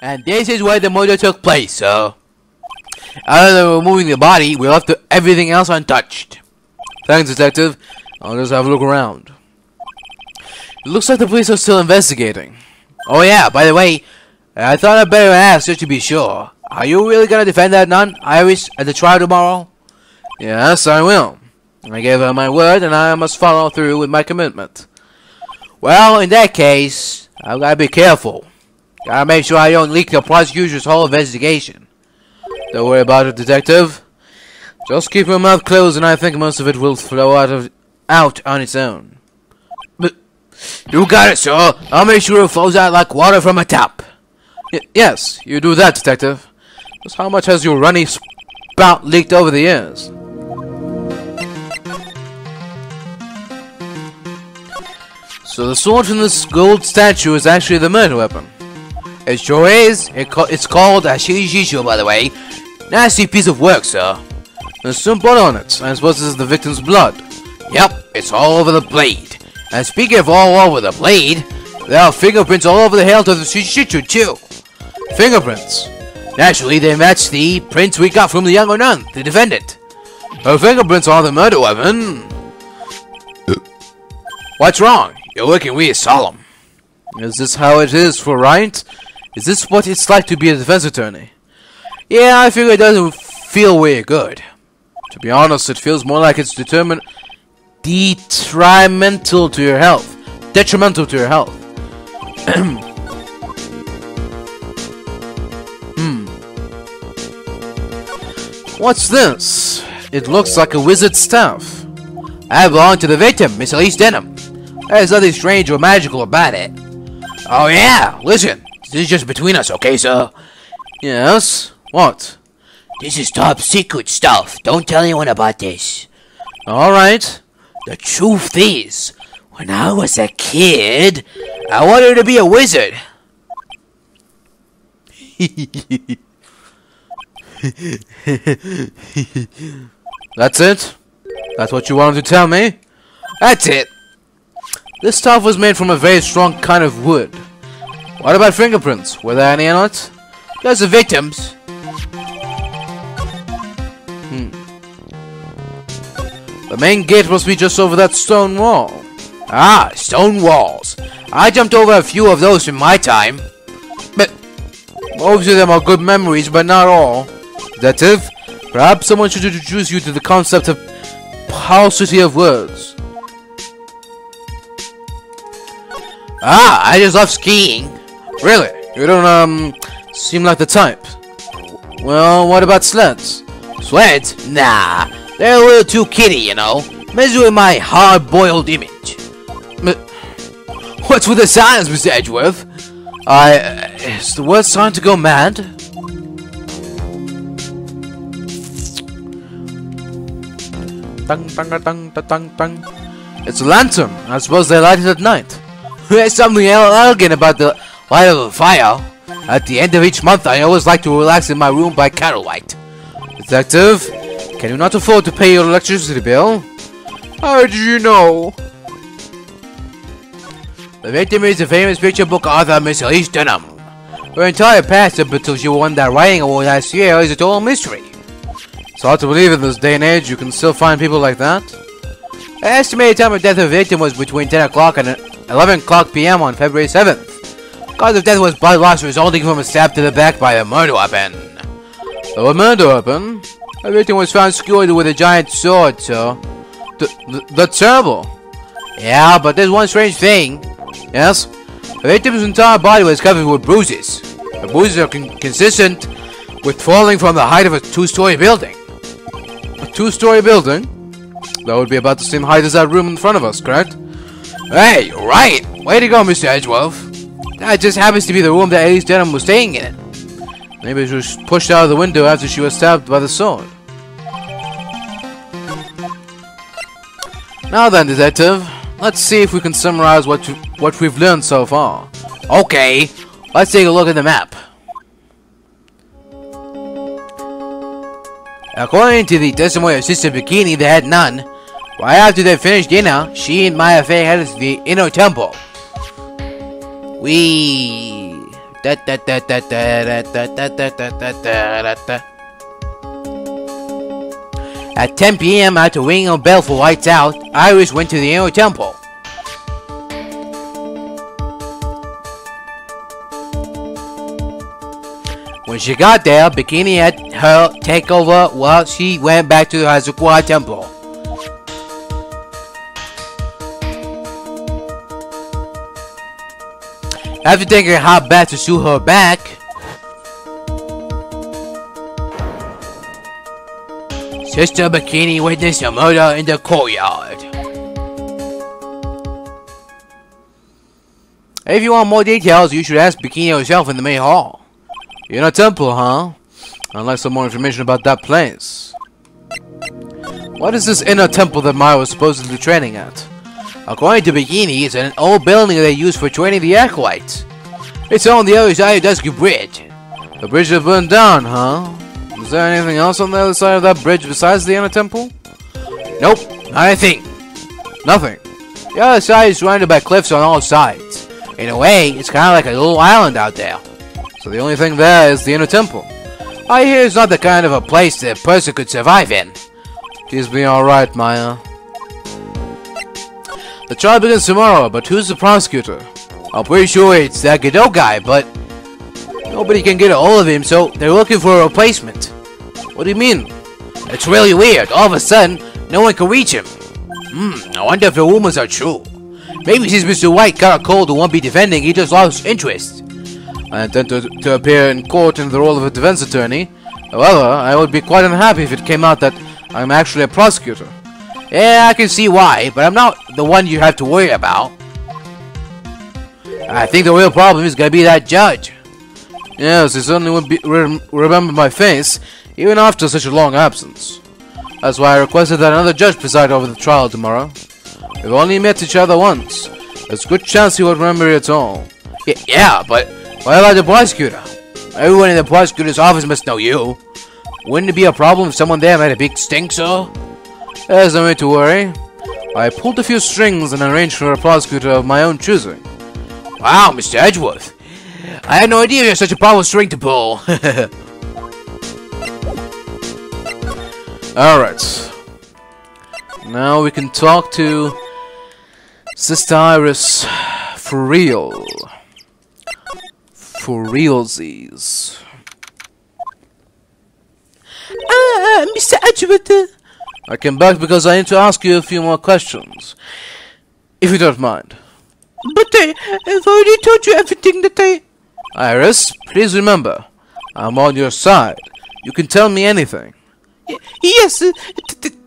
And this is where the murder took place, sir. Other than removing the body, we left everything else untouched. Thanks, Detective. I'll just have a look around. It looks like the police are still investigating. Oh yeah, by the way, I thought I'd better ask just to be sure. Are you really gonna defend that nun, Iris, at the trial tomorrow? Yes, I will. I gave her my word, and I must follow through with my commitment. Well, in that case, I've gotta be careful. Gotta make sure I don't leak the prosecutor's whole investigation. Don't worry about it, Detective. Just keep your mouth closed, and I think most of it will flow out on its own. But you got it, sir. I'll make sure it flows out like water from a tap. Yes, you do that, Detective. Just how much has your runny spout leaked over the years? So the sword from this gold statue is actually the murder weapon. It sure is. It's called a shirishisho, by the way. Nasty piece of work, sir. There's some blood on it. I suppose this is the victim's blood. Yep, it's all over the blade. And speaking of all over the blade, there are fingerprints all over the hilt of the shirishisho, too. Fingerprints. Naturally, they match the prints we got from the younger nun, the defendant. Her fingerprints are the murder weapon. What's wrong? You're looking really solemn. Is this how it is for right? Is this what it's like to be a defense attorney? Yeah, I figure it doesn't feel really good. To be honest, it feels more like it's detrimental to your health. Detrimental to your health. What's this? It looks like a wizard's staff. I belong to the victim, Miss Elise Denham. There's nothing strange or magical about it. Oh yeah, listen. This is just between us, okay, sir? Yes? What? This is top secret stuff. Don't tell anyone about this. Alright. The truth is, when I was a kid, I wanted to be a wizard. That's it? That's what you wanted to tell me? That's it. This stuff was made from a very strong kind of wood. What about fingerprints? Were there any on it? There's the victims. The main gate must be just over that stone wall. Ah, stone walls. I jumped over a few of those in my time. But most of them are good memories, but not all. Detective, perhaps someone should introduce you to the concept of paucity of words. Ah, I just love skiing. Really? You don't, seem like the type. Well, what about sleds? Sleds? Nah, they're a little too kiddie, you know. Mess with my hard-boiled image. But what's with the silence, Mr. Edgeworth? Is the word starting to go mad? It's a lantern. I suppose they light it at night. There's something elegant about the light of a fire. At the end of each month, I always like to relax in my room by candlelight. Detective, can you not afford to pay your electricity bill? How did you know? The victim is the famous picture book author Miss Elise Denham. Her entire past up until she won that writing award last year is a total mystery. It's hard to believe in this day and age you can still find people like that. The estimated time of death of the victim was between 10 o'clock and 11 o'clock p.m. on February 7th. Cause of death was blood loss resulting from a stab to the back by a murder weapon. A murder weapon? The victim was found skewered with a giant sword, sir. That's terrible. Yeah, but there's one strange thing. Yes? The victim's entire body was covered with bruises. The bruises are consistent with falling from the height of a two-story building. A two-story building? That would be about the same height as that room in front of us, correct? Hey, you're right. Way to go, Mr. Edgeworth. That just happens to be the room that Elise Denham was staying in. Maybe she was pushed out of the window after she was stabbed by the sword. Now then, Detective, let's see if we can summarize what we've learned so far. Okay, let's take a look at the map. According to the testimony of Sister Bikini, the head nun, right after they finished dinner, she and Maya Fey headed to the inner temple. At 10 p.m. after ringing a bell for lights out, Iris went to the inner temple. When she got there, Bikini had her take over while she went back to the Hazukwa temple. After taking a hot bath to soothe her back, Sister Bikini witnessed a murder in the courtyard. If you want more details, you should ask Bikini herself in the main hall. You're in a temple, huh? I'd like some more information about that place. What is this inner temple that Maya was supposedly training at? According to Bikini, it's an old building they use for training the acolytes. It's on the other side of Dusky Bridge. The bridge that burned down, huh? Is there anything else on the other side of that bridge besides the inner temple? Nope, not a thing. Nothing. The other side is surrounded by cliffs on all sides. In a way, it's kind of like a little island out there. So the only thing there is the inner temple. I hear it's not the kind of a place that a person could survive in. Please be alright, Maya. The trial begins tomorrow, but who's the prosecutor? I'm pretty sure it's that Godot guy, but nobody can get a hold of him, so they're looking for a replacement. What do you mean? It's really weird. All of a sudden, no one can reach him. I wonder if the rumors are true. Maybe since Mr. White got a cold and won't be defending, he just lost interest. I intend to appear in court in the role of a defense attorney. However, I would be quite unhappy if it came out that I'm actually a prosecutor. Yeah, I can see why, but I'm not the one you have to worry about. I think the real problem is gonna be that judge. Yes, he certainly would remember my face, even after such a long absence. That's why I requested that another judge preside over the trial tomorrow. We've only met each other once. There's a good chance he would remember it all. Yeah, but what about the prosecutor? Everyone in the prosecutor's office must know you. Wouldn't it be a problem if someone there made a big stink, sir? There's no need to worry. I pulled a few strings and arranged for a prosecutor of my own choosing. Wow, Mr. Edgeworth. I had no idea you had such a powerful string to pull. Alright. Now we can talk to Sister Iris for real. For realsies. Mr. Edgeworth. I came back because I need to ask you a few more questions. If you don't mind. But I've already told you everything that Iris, please remember, I'm on your side. You can tell me anything. Yes,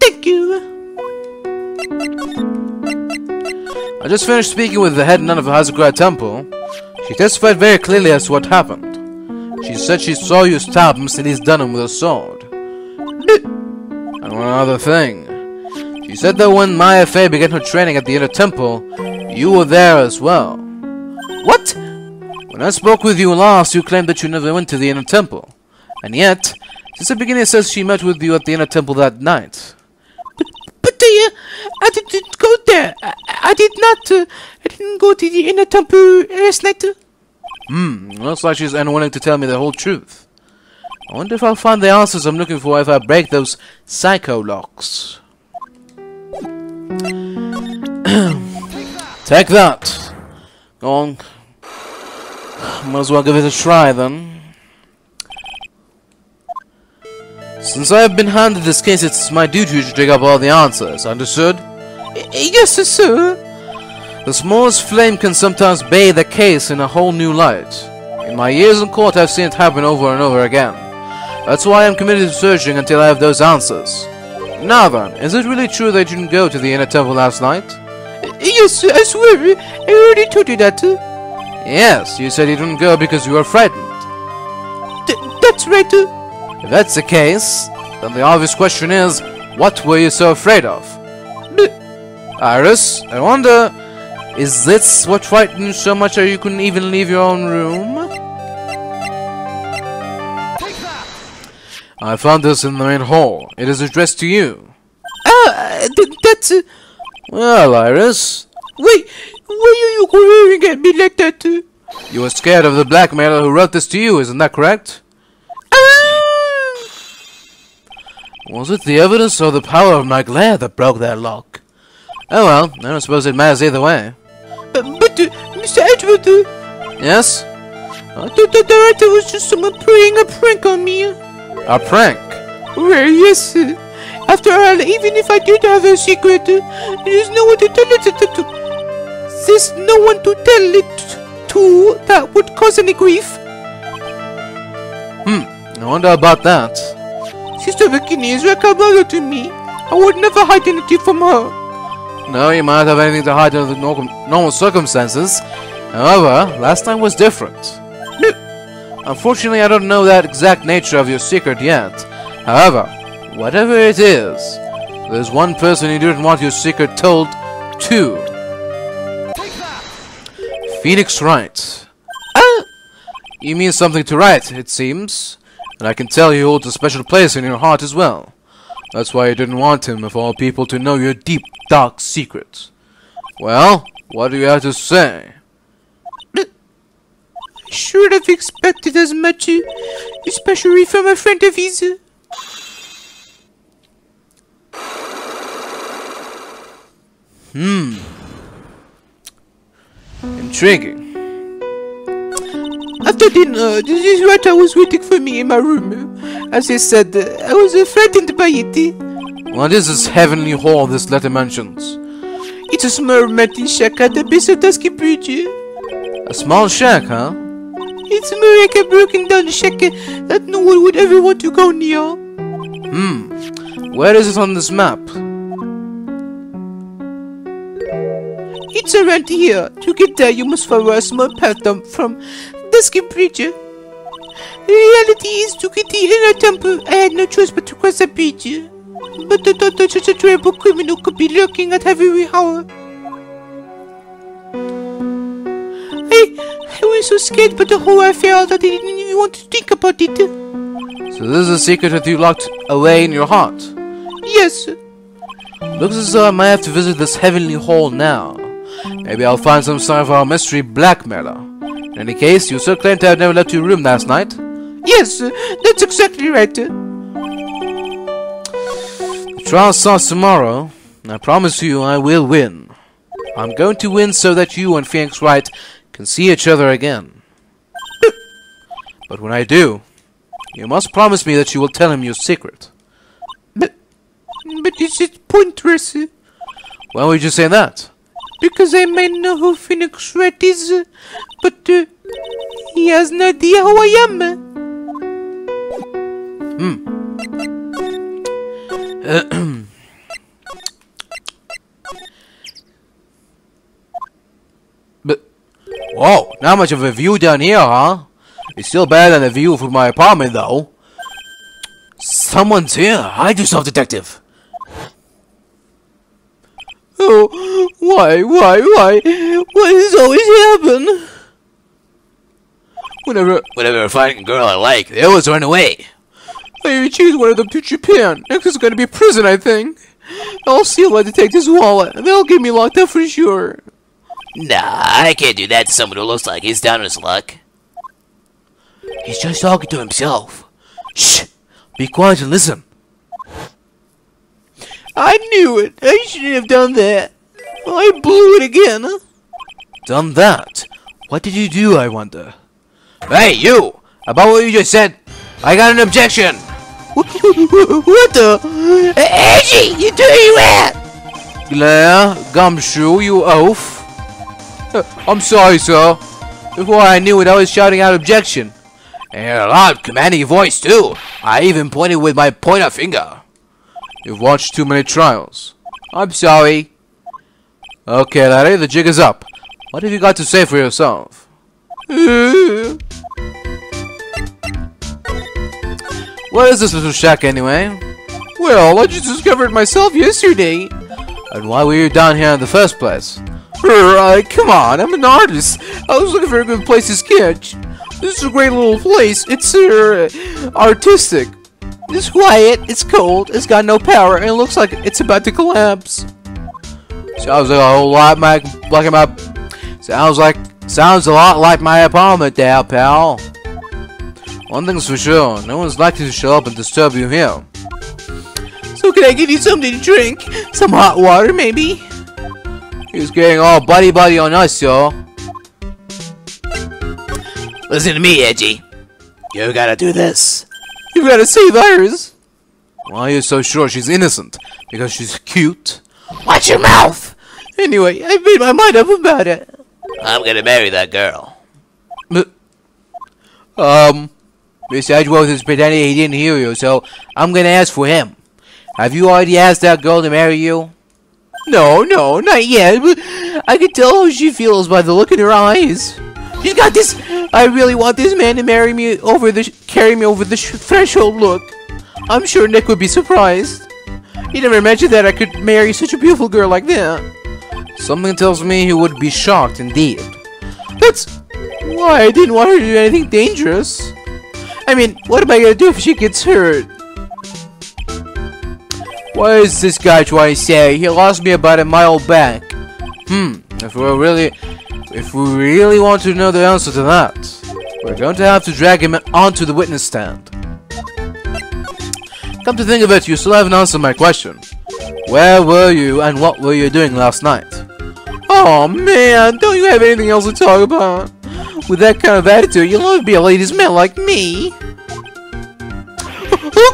thank you. I just finished speaking with the head nun of the Hazukura Temple. She testified very clearly as to what happened. She said she saw you stab Mr. Lee's Dunham with a sword. And one other thing. She said that when Maya Fey began her training at the inner temple, you were there as well. What? When I spoke with you last, you claimed that you never went to the inner temple. And yet, since the beginning it says she met with you at the inner temple that night. But I didn't go there. I didn't go to the inner temple last night. Looks like she's unwilling to tell me the whole truth. I wonder if I'll find the answers I'm looking for if I break those psycho locks. Take that. Go on. Might as well give it a try then. Since I have been handed this case, it's my duty to dig up all the answers. Understood? Yes, sir. The smallest flame can sometimes bathe a case in a whole new light. In my years in court, I've seen it happen over and over again. That's why I'm committed to searching until I have those answers. Now then, is it really true that you didn't go to the inner temple last night? Yes, I swear. I already told you that. Yes, you said you didn't go because you were frightened. That's right. If that's the case, then the obvious question is, what were you so afraid of? Iris, I wonder, is this what frightened you so much that you couldn't even leave your own room? I found this in the main hall. It is addressed to you. That's... Well, Iris... Wait, why are you glaring at me like that? You were scared of the blackmailer who wrote this to you, isn't that correct? Was it the evidence or the power of my glare that broke that lock? Oh well, I don't suppose it matters either way. But Mr. Edgeworth, Yes? I thought that there was just someone playing a prank on me. A prank? Well, yes. After all, even if I did have a secret, there's no one to tell it to. There's no one to tell it to that would cause any grief. I wonder about that. Sister Bikini is like a mother to me. I would never hide anything from her. No, you might have anything to hide under the normal circumstances. However, last time was different. Unfortunately, I don't know that exact nature of your secret yet. However, whatever it is, there's one person you didn't want your secret told to. Phoenix Wright. You mean something to write, it seems. And I can tell he holds a special place in your heart as well. That's why you didn't want him, of all people, to know your deep, dark secret. Well, what do you have to say? Should have expected as much, especially from a friend of his. Intriguing. After dinner, this writer was waiting for me in my room. As I said, I was frightened by it. What is this heavenly hall this letter mentions? It's a small mountain shack at the base of Dusky Bridge. A small shack, huh? It's more like a broken down shack that no one would ever want to go near. Where is it on this map? It's around here. To get there, you must follow a small path down from Dusky Bridge. The reality is, to get the inner temple, I had no choice but to cross the bridge. But I thought that such a terrible criminal could be lurking at every hour. I was so scared by the whole affair that I didn't even want to think about it. So this is a secret that you locked away in your heart? Yes. Looks as though I might have to visit this heavenly hall now. Maybe I'll find some sign of our mystery blackmailer. In any case, you still claim to have never left your room last night? Yes, that's exactly right. The trial starts tomorrow, and I promise you I will win. I'm going to win so that you and Phoenix Wright can see each other again. But when I do, you must promise me that you will tell him your secret. But is it pointless? Why would you say that? Because I might know who Phoenix Wright is, but he has no idea who I am. But, whoa, not much of a view down here, huh? It's still better than the view from my apartment, though. Someone's here. Hide yourself, detective. Oh, why? Why does it always happen? Whenever I find a girl I like, they always run away. I choose one of them to Japan. Next is going to be prison, I think. I'll steal my detective's wallet, and they'll get me locked up for sure. Nah, I can't do that to someone who looks like he's down on his luck. He's just talking to himself. Shh! Be quiet and listen. I knew it. I shouldn't have done that. I blew it again. Done that? What did you do, I wonder? Hey, you! About what you just said, I got an objection! What the? Edgy, you dirty rat! Glare, gumshoe, you oaf. I'm sorry, sir. Before I knew it, I was shouting out objection. And a loud, commanding voice, too. I even pointed with my pointer finger. You've watched too many trials. I'm sorry. Okay, Larry, the jig is up. What have you got to say for yourself? What is this little shack, anyway? Well, I just discovered it myself yesterday. And why were you down here in the first place? Come on, I'm an artist. I was looking for a good place to sketch. This is a great little place. It's artistic. It's quiet, it's cold, it's got no power, and it looks like it's about to collapse. Sounds like a whole lot, Mike. Sounds like Sounds a lot like my apartment there, pal. One thing's for sure, no one's likely to show up and disturb you here. So can I give you something to drink? Some hot water, maybe? He's getting all buddy-buddy on us, yo. Listen to me, Edgy. You gotta do this. You gotta save Iris. Why are you so sure she's innocent? Because she's cute? Watch your mouth! Anyway, I've made my mind up about it. I'm gonna marry that girl. Mr. Edgeworth is pretending he didn't hear you, so I'm gonna ask for him. Have you already asked that girl to marry you? No, not yet, but I can tell how she feels by the look in her eyes. She's got this, I really want this man to marry me carry me over the threshold look. I'm sure Nick would be surprised. He never mentioned that I could marry such a beautiful girl like that. Something tells me he would be shocked indeed. That's why I didn't want her to do anything dangerous. I mean, what am I gonna do if she gets hurt? What is this guy trying to say? He lost me about a mile back. If we really want to know the answer to that, we're going to have to drag him onto the witness stand. Come to think of it, you still haven't answered my question. Where were you and what were you doing last night? Oh man, don't you have anything else to talk about? With that kind of attitude, you'll never be a ladies' man like me.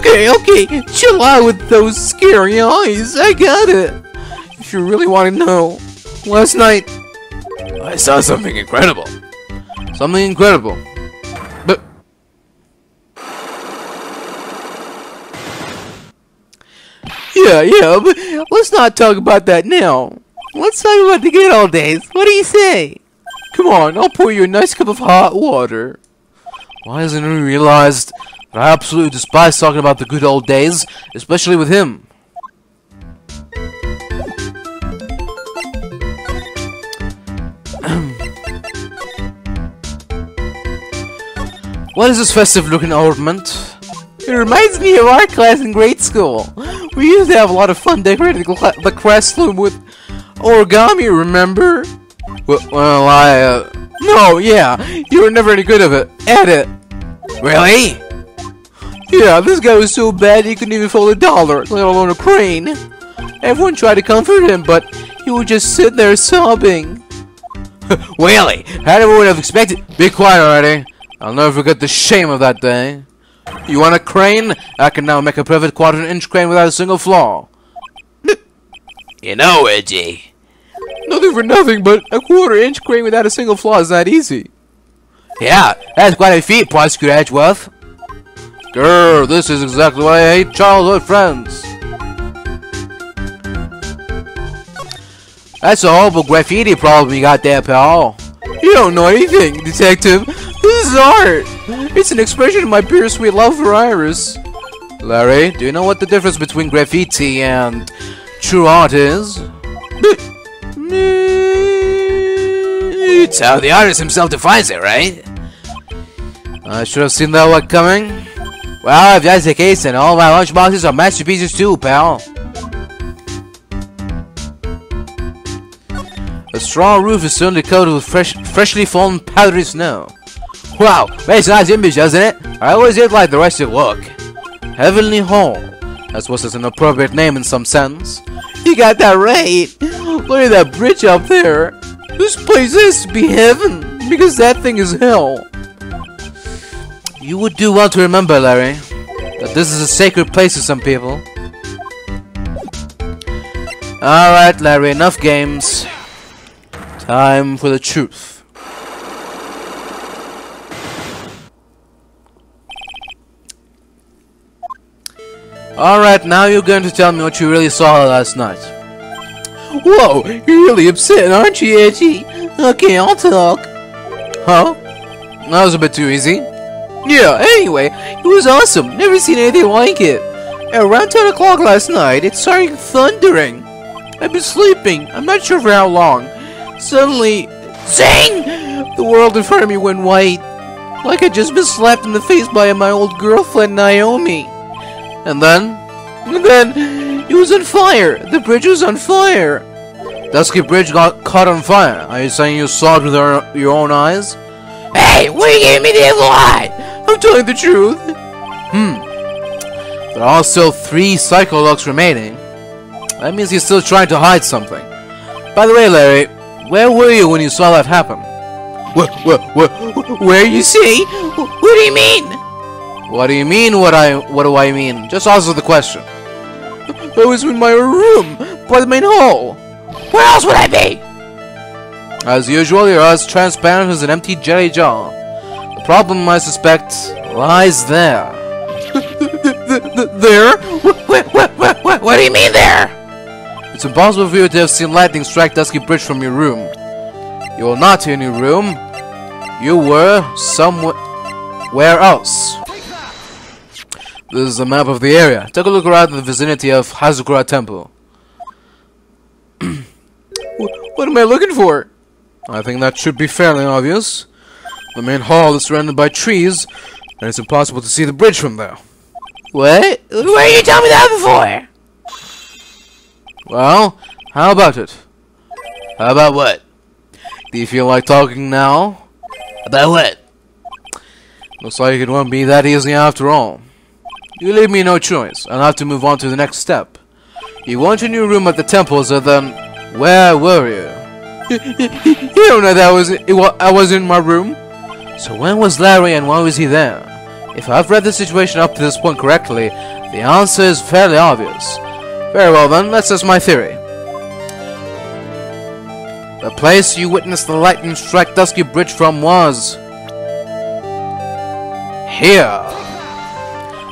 Okay, chill out with those scary eyes. I got it. If you really want to know, last night I saw something incredible. Something incredible. But yeah, but let's not talk about that now. Let's talk about the good old days. What do you say? Come on, I'll pour you a nice cup of hot water. why hasn't he realized that I absolutely despise talking about the good old days, especially with him? What is this festive-looking ornament? It reminds me of our class in grade school. We used to have a lot of fun decorating the classroom with origami, remember? Well, no, yeah, you were never any good at it. Really? Yeah, this guy was so bad he couldn't even fold $1, let alone a crane. Everyone tried to comfort him, but he would just sit there sobbing. Really? How did we have expected? Be quiet already. I'll never forget the shame of that day. You want a crane? I can now make a perfect quarter-inch crane without a single flaw. You know, Edgy. Nothing for nothing, but a quarter-inch crane without a single flaw is not easy. Yeah, that's quite a feat, Prosecutor Edgeworth. Grr, this is exactly why I hate childhood friends. That's a horrible graffiti problem you got there, pal. You don't know anything, detective. This is art. It's an expression of my bittersweet love for Iris. Larry, do you know what the difference between graffiti and true art is? It's how the artist himself defines it, right? I should have seen that one coming. Well, if that's the case, then all my lunchboxes are masterpieces too, pal. A straw roof is certainly coated with freshly fallen powdery snow. Wow, makes a nice image, doesn't it? I always did like the rest of the look. Heavenly Hall. That's what's an appropriate name in some sense. You got that right. Look at that bridge up there. This place has to be heaven, because that thing is hell. You would do well to remember, Larry, that this is a sacred place to some people. Alright, Larry, enough games. Time for the truth. Alright, now you're going to tell me what you really saw last night. Whoa, you're really upset, aren't you, Edgy? Okay, I'll talk. Huh? That was a bit too easy. Yeah, anyway, it was awesome. Never seen anything like it. Around 10 o'clock last night, it started thundering. I've been sleeping. I'm not sure for how long. Suddenly, zing! The world in front of me went white. Like I'd just been slapped in the face by my old girlfriend, Naomi. And then? It was on fire. The bridge was on fire. Dusky Bridge got caught on fire. Are you saying you saw it with your own eyes? Hey, what are you giving me the evil eye? I'm telling the truth. There are still 3 Psycho Locks remaining. That means he's still trying to hide something. By the way, Larry, where were you when you saw that happen? Where you see? What do you mean? What do you mean, what do I mean? Just answer the question. I was in my room, by the main hall. Where else would I be? As usual, you're as transparent as an empty jelly jar. The problem, I suspect, lies there. There? What do you mean there? It's impossible for you to have seen lightning strike Dusky Bridge from your room. You were not in your room. You were somewhere else. This is a map of the area. Take a look around the vicinity of Hazukura Temple. What am I looking for? I think that should be fairly obvious. The main hall is surrounded by trees, and it's impossible to see the bridge from there. What? Where you telling me that before? Well, how about it? How about what? Do you feel like talking now? About what? Looks like it won't be that easy after all. You leave me no choice. I'll have to move on to the next step. You weren't in your room at the temple, so then where were you? You don't know that I was in my room. So when was Larry and why was he there? If I've read the situation up to this point correctly, the answer is fairly obvious. Very well then, let's test my theory. The place you witnessed the lightning strike Dusky Bridge from was here.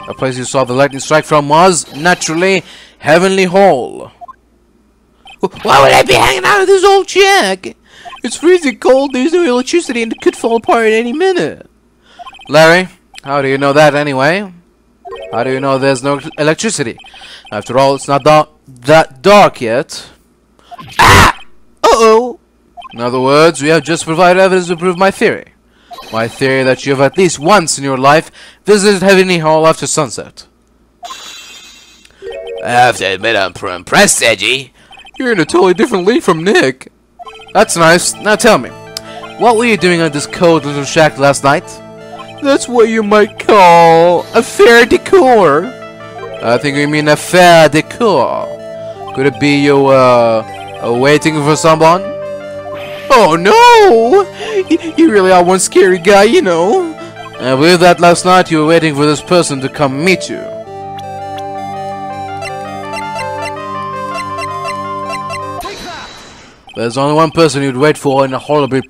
The place you saw the lightning strike from was, naturally, Heavenly Hall. Why would I be hanging out with this old chick? It's freezing cold, there's no electricity, and it could fall apart at any minute. Larry, how do you know that anyway? How do you know there's no electricity? After all, it's not that dark yet. Ah! Uh-oh! In other words, we have just provided evidence to prove my theory. My theory that you have at least once in your life visited Heavenly Hall after sunset. I have to admit I'm impressed, Edgy. You're in a totally different league from Nick. That's nice. Now tell me, what were you doing at this cold little shack last night? That's what you might call a fair decor. I think you mean a fair decor. Could it be you waiting for someone? Oh no! You really are one scary guy, you know. I believe that last night you were waiting for this person to come meet you. There's only one person you'd wait for in a horrible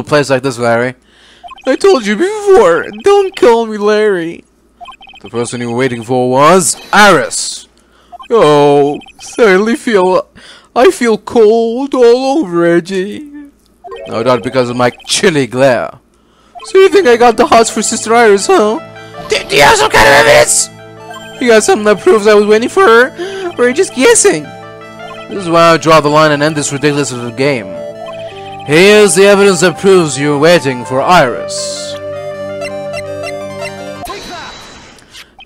place like this, Larry. I told you before, don't call me Larry. The person you were waiting for was Iris. Oh, I feel cold all over, Edgy. No doubt because of my chilly glare. So you think I got the hots for Sister Iris, huh? Do you have some kind of evidence? You got something that proves I was waiting for her? Or are you just guessing? This is why I draw the line and end this ridiculous little game. Here's the evidence that proves you were waiting for Iris.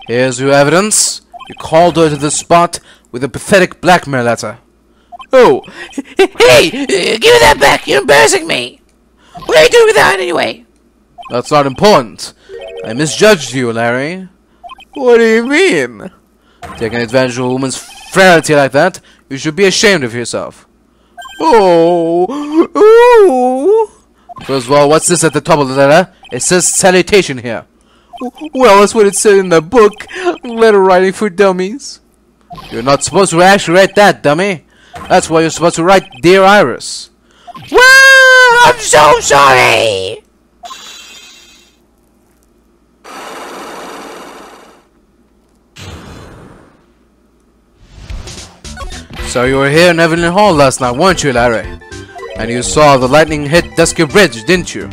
Here's your evidence. You called her to the spot with a pathetic blackmail letter. Oh, Hey, give me that back. You're embarrassing me. What are you doing with that anyway? That's not important. I misjudged you, Larry. what do you mean? Taking advantage of a woman's frailty like that, you should be ashamed of yourself. Oh, ooh. First of all, what's this at the top of the letter? It says salutation here. Well, that's what it said in the book, Letter Writing for Dummies. You're not supposed to actually write that, dummy. That's why you're supposed to write Dear Iris. Well, I'm so sorry. So you were here in Heavenly Hall last night, weren't you, Larry? And you saw the lightning hit Dusky Bridge, didn't you?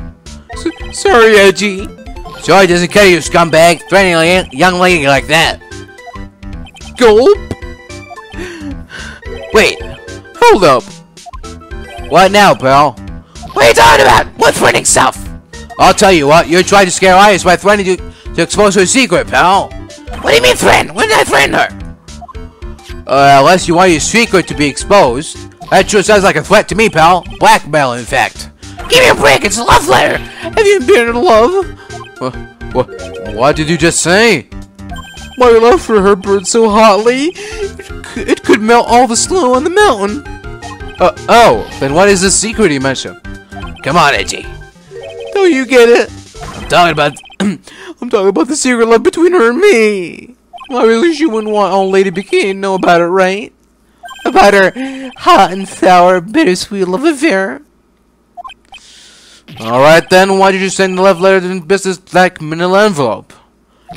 Sorry, Edgy. Sorry doesn't cut you, scumbag. Threatening a young lady like that. Gulp. Wait, Hold up. What now, pal? what are you talking about? What threatening stuff? I'll tell you what, you're trying to scare Iris by threatening to expose her secret, pal. What do you mean threaten? When did I threaten her? Unless you want your secret to be exposed, That sure sounds like a threat to me, pal. Blackmail, in fact. Give me a break, it's a love letter. Have you been in love? What did you just say? My love for her burned so hotly, it could melt all the snow on the mountain. Oh, then what is the secret you mentioned? Come on, Edgy. Don't you get it? I'm talking about... I'm talking about the secret love between her and me. Obviously, she wouldn't want old Lady Bikini to know about it, right? About her hot and sour, bittersweet love affair. Alright then, why did you send the love letter in business-like manila envelope?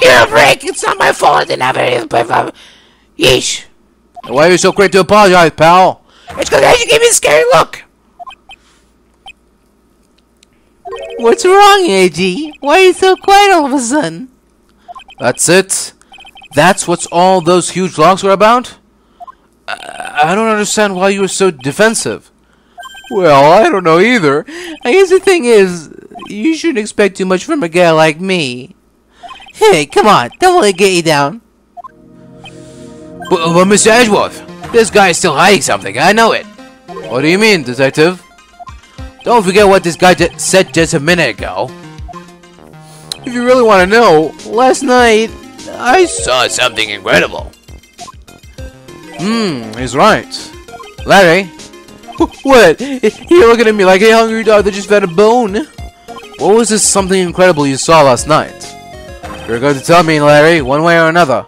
Give me a break, it's not my fault. I didn't have anything. Yeesh. Why are you so quick to apologize, pal? It's because Edgy gave me a scary look. What's wrong, AG? Why are you so quiet all of a sudden? That's it? That's what all those huge logs were about? I don't understand why you were so defensive. Well, I don't know either. I guess the thing is, you shouldn't expect too much from a guy like me. Hey, come on, don't let it get you down. But Mr. Edgeworth, this guy is still hiding something, I know it. What do you mean, detective? Don't forget what this guy said just a minute ago. If you really want to know, last night, I saw something incredible. He's right. Larry? What? You're looking at me like a hungry dog that just fed a bone. What was this something incredible you saw last night? You're going to tell me, Larry, one way or another.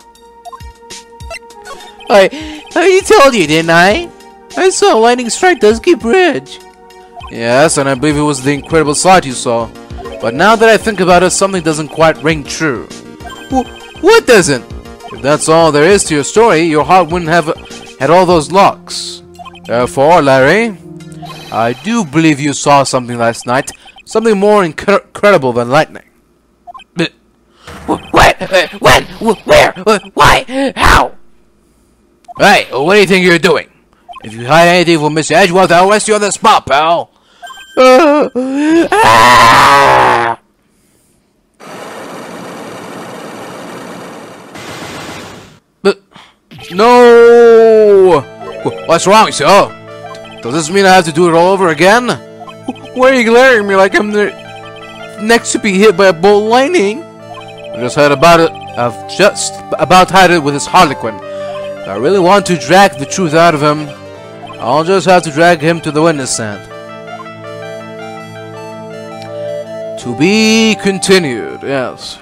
I already told you, didn't I? I saw lightning strike Dusky Bridge. Yes, and I believe it was the incredible sight you saw. But now that I think about it, something doesn't quite ring true. What doesn't? If that's all there is to your story, your heart wouldn't have had all those locks. Therefore, Larry, I do believe you saw something last night. Something more incredible than lightning. What? When? Where? Why? How? Hey, what do you think you're doing? If you hide anything from Mr. Edgeworth, I'll arrest you on the spot, pal. But no! What's wrong, sir? Does this mean I have to do it all over again? Why are you glaring at me like I'm the next to be hit by a bolt of lightning? I've just about had it with this Harlequin. If I really want to drag the truth out of him, I'll just have to drag him to the witness stand. To be continued, yes.